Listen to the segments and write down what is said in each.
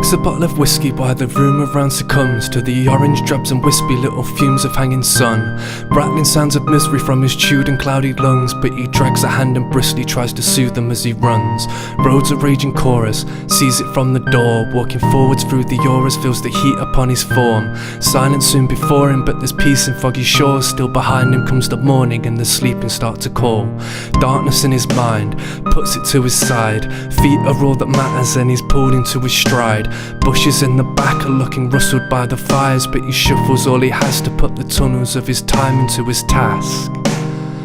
Cracks a bottle of whiskey while the room around succumbs to the orange drabs and wispy little fumes of hanging sun. Rattling sounds of misery from his chewed and cloudy lungs, but he drags a hand and briskly tries to soothe them as he runs. Roads a raging chorus, sees it from the door, walking forwards through the auroras, feels the heat upon his form. Silence soon before him, but there's peace in foggy shores. Still behind him comes the morning and the sleeping start to call. Darkness in his mind puts it to his side. Feet are all that matters and he's pulled into his stride. Bushes in the back are looking rustled by the fires, but he shuffles all he has to put the tunnels of his time into his task.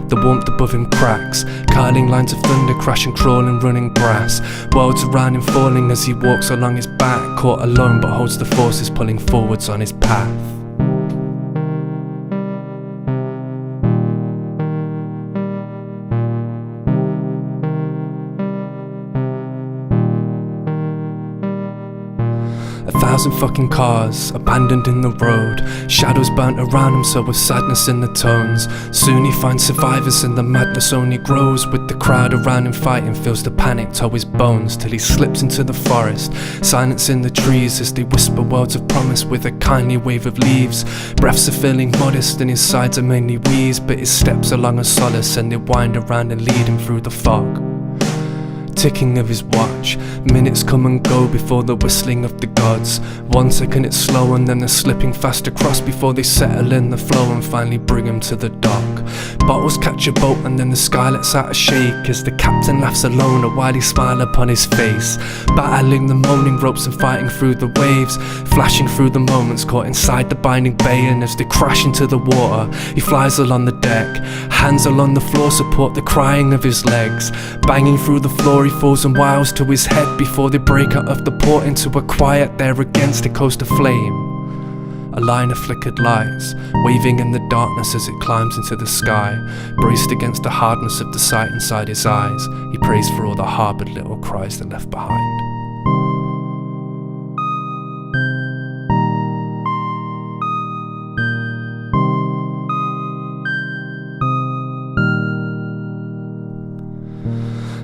The warmth above him cracks, curling lines of thunder crash and crawl in running grass. Worlds around him falling as he walks along his back, caught alone but holds the forces pulling forwards on his path. 1,000 fucking cars abandoned in the road, shadows burnt around him, so with sadness in the tones. Soon he finds survivors and the madness only grows, with the crowd around him fighting, feels the panic tow his bones, till he slips into the forest. Silence in the trees as they whisper words of promise with a kindly wave of leaves. Breaths are feeling modest and his sides are mainly wheeze, but his steps along a solace and they wind around and lead him through the fog. Ticking of his watch, minutes come and go before the whistling of the gods. 1 second it's slow and then they're slipping fast across before they settle in the flow and finally bring him to the dock. Bottles catch a boat and then the sky lets out a shake as the captain laughs alone, a wily smile upon his face. Battling the moaning ropes and fighting through the waves, flashing through the moments caught inside the binding bay, and as they crash into the water he flies along the deck. Hands along the floor support the crying of his legs. Banging through the floor he falls and wiles to his head before they break out of the port into a quiet there against a coast of flame. A line of flickered lights, waving in the darkness as it climbs into the sky. Braced against the hardness of the sight inside his eyes, he prays for all the harboured little cries that left behind.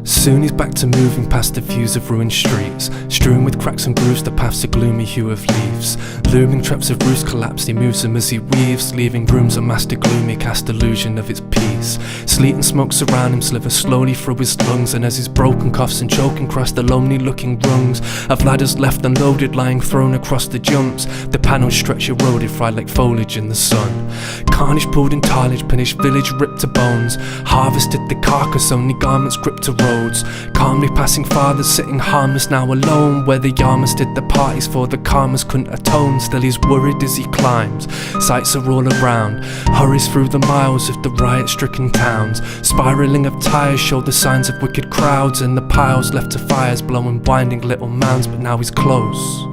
Soon he's back to moving past the views of ruined streets, strewn with cracks and grooves, the paths a gloomy hue of leaves. Looming traps of roofs collapsed, he moves them as he weaves, leaving rooms amassed a gloomy cast illusion of its peace. Sleet and smoke surround him, sliver slowly through his lungs, and as his broken coughs and choking cross the lonely looking rungs of ladders left unloaded, lying thrown across the jumps, the panels stretch eroded, fried like foliage in the sun. Carnage pulled in tillage, pinched village ripped to bones, harvested the carcass, only garments gripped to roads. Calmly passing fathers sitting harmless now alone, where the yarmers did the parties for the karmas couldn't atone. Still he's worried as he climbs, sights are all around, hurries through the miles of the riot-stricken towns. Spiraling of tires show the signs of wicked crowds, and the piles left to fires blowing winding little mounds, but now he's close.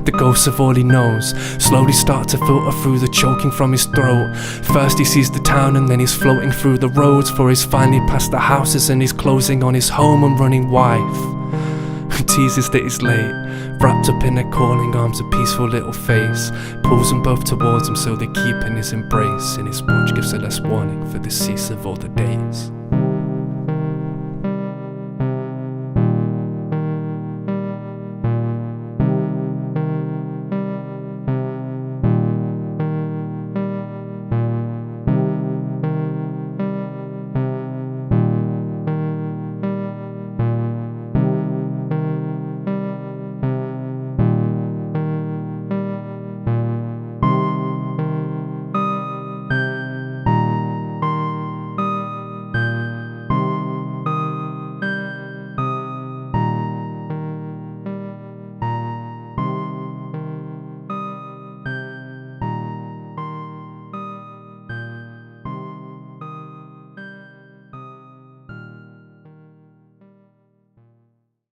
The ghosts of all he knows slowly start to filter through the choking from his throat. First he sees the town and then he's floating through the roads, for he's finally past the houses and he's closing on his home and running wife. Teases that he's late, wrapped up in their calling arms, a peaceful little face, pulls them both towards him so they keep in his embrace, and his watch gives a less warning for the cease of all the days.